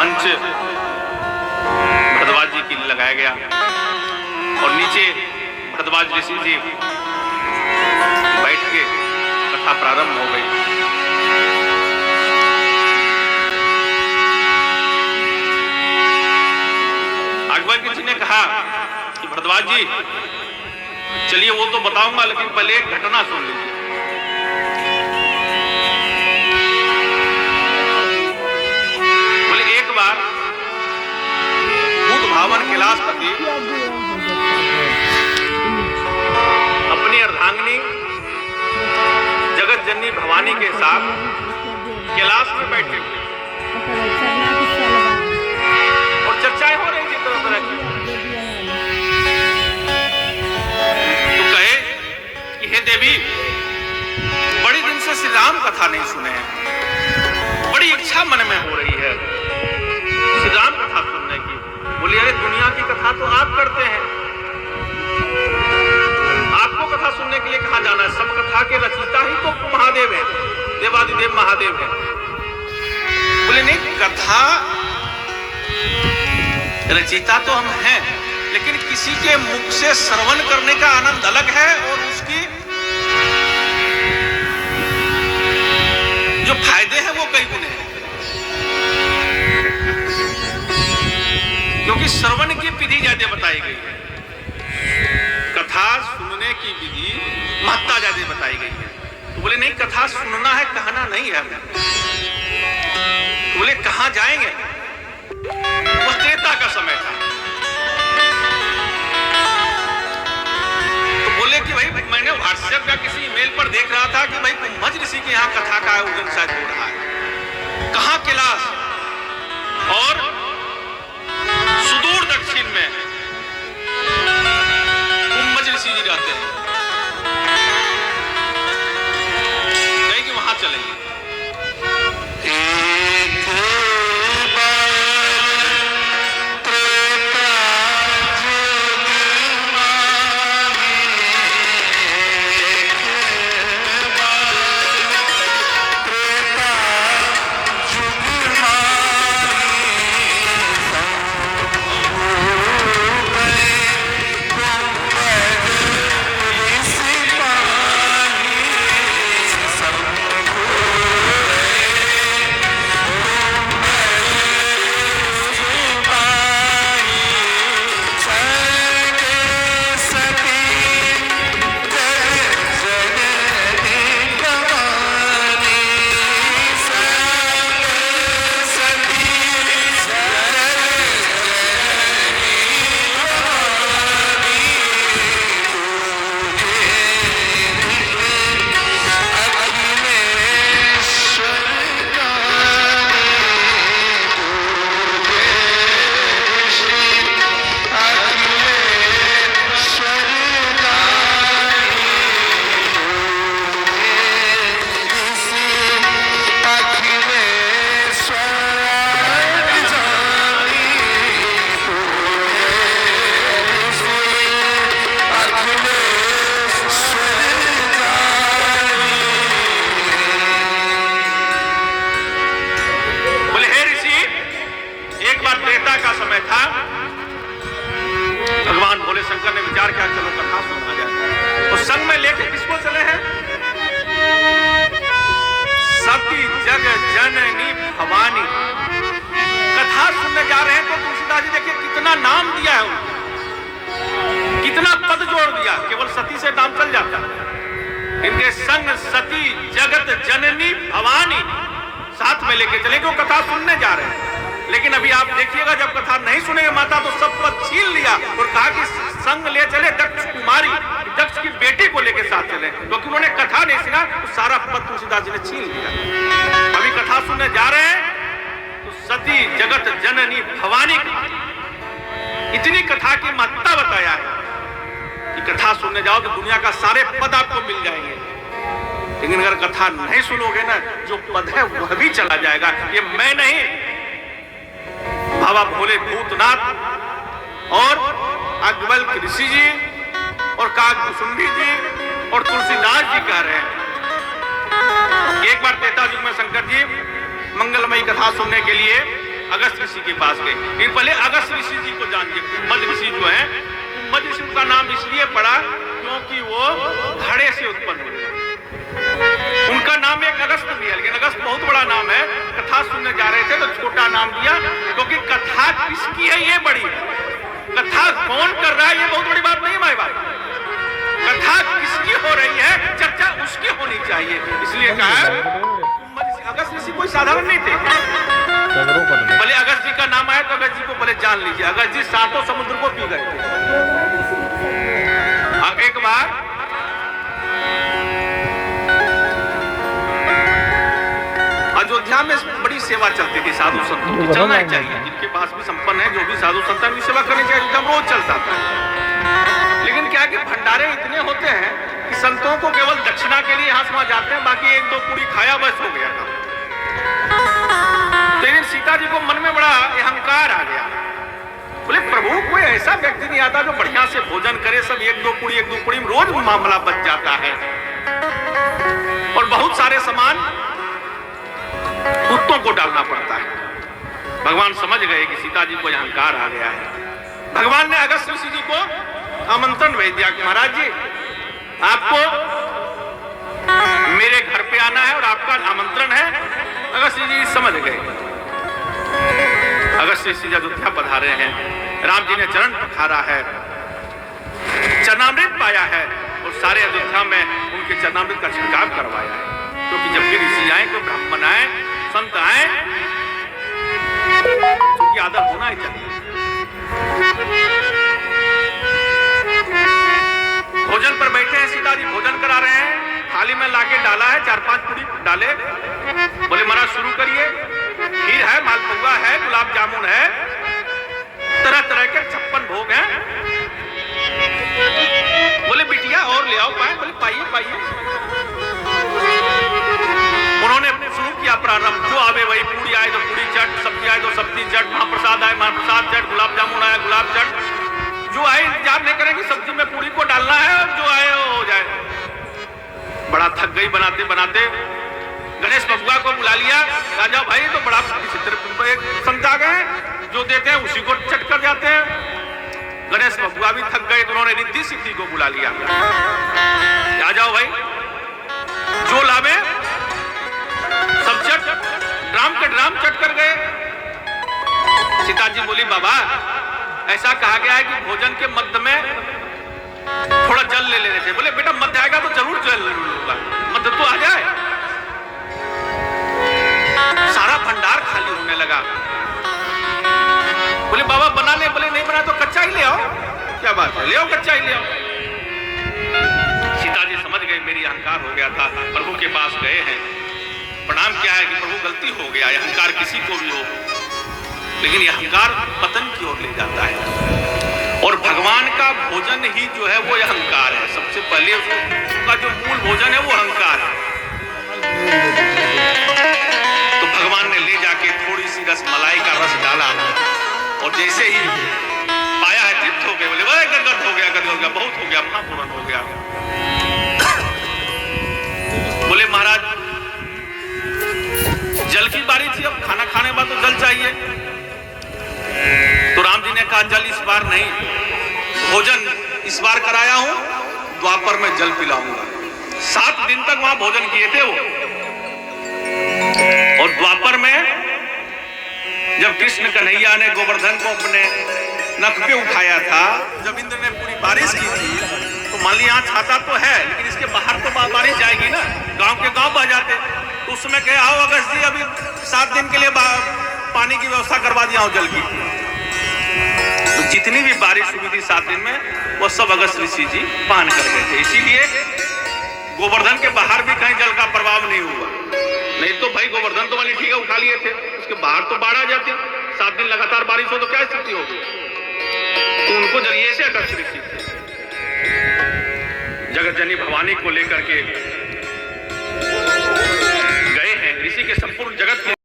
मंच भरद्वाज जी के लिए लगाया गया और नीचे भरद्वाज ऋषि जी बैठ के कथा प्रारंभ हो गई। आगवान जी ने कहा कि भरद्वाज जी चलिए वो तो बताऊंगा, लेकिन पहले एक घटना सुन लीजिए। बोले एक बार बुद्ध भावन कैलाशपति अपनी अर्धांगिनी जगत जननी भवानी के साथ कैलाश में बैठे हुए और चर्चाएं हो रही थी तरह तरह की। तो कहे कि हे देवी, बड़ी दिन से श्री राम कथा नहीं सुने हैं, बड़ी इच्छा मन में हो रही है श्री राम कथा सुनने की। बोली अरे दुनिया की कथा तो आप करते हैं, आपको कथा सुनने के लिए कहा जाना है? सब कथा के रचयिता ही तो महादेव हैं, देवादिदेव महादेव हैं। बोले नहीं, कथा रचयिता तो हम हैं, लेकिन किसी के मुख से श्रवण करने का आनंद अलग है और उसकी जो फायदे हैं वो कई गुने हैं। क्योंकि श्रवण की विधि ज्यादा बताई गई है, कथा सुनने की विधि महत्ता ज्यादा बताई गई है। तो बोले नहीं, कथा सुनना है, कहना नहीं है। तो बोले कहां जाएंगे? वो त्रेता का समय था। तो बोले कि भाई मैंने व्हाट्सएप या किसी ईमेल पर देख रहा था कि भाई कुंभज ऋषि के यहाँ कथा का आयोजन शायद हो रहा है। कहां? कैलाश और सुदूर दक्षिण में कुंभज ऋषि जी रहते हैं। कहीं कि वहां चलेंगे। भगवान भोले शंकर ने विचार किया चलो कथा सुना जाए। तो संग में लेके किसको चले हैं? सती जग जननी भवानी कथा सुनने जा रहे हैं। तो तुलसीदास जी देखिए कितना नाम दिया है उनको, कितना पद जोड़ दिया, केवल सती से नाम चल जाता है। इनके संग सती जगत जननी भवानी साथ में लेके चले, जो कथा सुनने जा रहे हैं। लेकिन अभी आप देखिएगा, जब कथा नहीं सुनेंगे माता तो सब पद छीन लिया और कहा कि संग ले चले दक्ष कुमारी, दक्ष की बेटी को लेकर साथ चले, क्योंकि उन्होंने कथा नहीं सुना तो सारा पद तुलसीदास जी ने छीन लिया। अभी कथा सुनने जा रहे हैं तो सती जगत जननी भवानी इतनी कथा की महत्ता बताया है कि कथा सुनने जाओ तो दुनिया का सारे पद आपको मिल जाएंगे। लेकिन अगर कथा नहीं सुनोगे ना, जो पद है वह भी चला जाएगा। ये मैं नहीं, बाबा भोले भूतनाथ और अग्निवल्क ऋषि जी और काकभुसुंडी जी और तुलसीदास जी कह रहे हैं। एक बार त्रेता युग में शंकर जी मंगलमयी कथा सुनने के लिए अगस्त ऋषि के पास गए। लेकिन पहले अगस्त ऋषि जी को जानिए। मध्य ऋषि जो है, मध्य ऋषि का नाम इसलिए पड़ा क्योंकि वो घड़े से उत्पन्न हुए। उनका नाम एक अगस्त भी है, लेकिन अगस्त बहुत बड़ा नाम है। कथा सुनने जा रहे थे तो छोटा नाम दिया, क्योंकि कथा किसकी है ये बड़ी, कथा कौन कर रहा है ये बहुत बड़ी बात नहीं भाई। कथा किसकी हो रही है, चर्चा उसकी होनी चाहिए, इसलिए कहा अगस्त ऋषि कोई साधारण नहीं थे। भले अगस्त जी का नाम आया तो अगस्त जी को भले जान लीजिए, अगस्त जी 7 समुद्र को पी गए थे। एक बार अयोध्या में बड़ी सेवा चलती थी साधु संतों की, चलना ही चाहिए, जिनके पास भी संपन्न है, जो भी साधु संत है, सेवा करनी चाहिए, एकदम रोज चलता था। लेकिन क्या कि भंडारे इतने होते हैं कि संतों को केवल दक्षिणा के लिए यहाँ वहां जाते हैं, बाकी 1-2 पूरी खाया बस हो गया था। लेकिन सीता जी को मन में बड़ा अहंकार आ गया। बोले प्रभु कोई ऐसा व्यक्ति नहीं आता जो बढ़िया से भोजन करे, सब 1-2 पूरी रोज मामला बच जाता है, और बहुत सारे सामान कुत्तों को डालना पड़ता है। भगवान समझ गए कि सीता जी को अहंकार आ गया है। भगवान ने अगस्त ऋषि जी को आमंत्रण भेज दिया कि महाराज जी आपको मेरे घर पे आना है और आपका आमंत्रण है। अगस्त ऋषि जी समझ गए। अगस्त ऋषि जी अयोध्या पधारे हैं, राम जी ने चरण पखारा है, चरणामृत पाया है, और सारे अयोध्या में उनके चरणामृत का छिड़काव करवाया है। क्योंकि जब भी ऋषि आए, कोई ब्राह्मण आए, संत आए, उनकी आदर होना ही चाहिए। भोजन पर बैठे हैं, सीता जी भोजन करा रहे हैं, थाली में लाके डाला है, 4-5 पूरी डाले। बोले महाराज शुरू करिए, खीर है, मालपुआ है, गुलाब जामुन है, तरह तरह के 56 भोग हैं। बोले बिटिया और ले आओ, पाए? बोले पाइए पाइए। उन्होंने शुरू किया प्रारंभ, जो आवे वही, पूरी आए तो पूरी चट, सब्जी आए तो सब्जी चट, महाप्रसाद आए महाप्रसाद चट, गुलाब जामुन आए गुलाब चट। जो आए इंतजार नहीं करें कि सब्जी में पूरी को डालना है, और जो आए वो हो जाए। बड़ा थक गई बनाते बनाते। गणेश बबुआ को बुला लिया, राजा भाई तो बड़ा संत आ गए, जो देते हैं उसी को चट कर जाते हैं। गणेश बबुआ भी थक गए, तो उन्होंने रिद्धि सिद्धि को बुला लिया, आ जाओ भाई, जो लावे सब चट, ड्राम के ड्राम चट कर गए। सीता जी बोली बाबा ऐसा कहा गया है कि भोजन के मध्य में थोड़ा जल ले लेने से। बोले बेटा मध्य आएगा तो जरूर जल लूंगा, मध्य तो आ जाए। सारा भंडार खाली होने लगा। बोले बाबा बना ले, बोले नहीं बना तो कच्चा ही ले आओ। क्या बात है, ले आओ कच्चा ही ले आओ। सीता जी समझ गए मेरी अहंकार हो गया था, प्रभु के पास गए हैं, प्रणाम किया है कि प्रभु गलती हो गया। अहंकार किसी को भी हो, लेकिन यह अहंकार पतन की ओर ले जाता है, और भगवान का भोजन ही जो है वो अहंकार है। सबसे पहले उसका जो मूल भोजन है वो अहंकार है। तो भगवान ने ले जाके थोड़ी सी रसमलाई का रस डाला, और जैसे ही पाया है तृप्त हो गए। बोले वह गदगद हो गया, गदगद हो गया, बहुत हो गया, महापूर्ण हो गया। बोले महाराज जल की बारी थी, अब खाना खाने के बाद तो जल चाहिए। तो राम जी ने कहा जल इस बार नहीं, भोजन इस बार कराया हूं, द्वापर में जल पिलाऊंगा। 7 दिन तक वहां भोजन किए थे वो, और द्वापर में जब कृष्ण कन्हैया ने गोवर्धन को अपने नख पे उठाया था, जब इंद्र ने पूरी बारिश की थी, तो मान लिया यहाँ छाता तो है, लेकिन इसके बाहर तो बारिश जाएगी ना, गांव के गांव बह जाते। तो उस समय कहे आओ अगस्त जी अभी 7 दिन के लिए पानी की व्यवस्था करवा दिया हूं जल की। तो जितनी भी बारिश हुई थी 7 दिन में, वो सब अगस्त ऋषि जी पान कर गए थे। इसीलिए गोवर्धन के बाहर भी कहीं जल का प्रभाव नहीं हुआ। नहीं तो भाई गोवर्धन तो वाली ठीक है उठा लिए थे, उसके बाहर तो बाढ़ आ जाती। 7 दिन लगातार बारिश हो तो क्या स्थिति होगी। तो उनको जरिए से अगस्त ऋषि थे। जगत जननी भवानी को लेकर के गए हैं, ऋषि के संपूर्ण जगत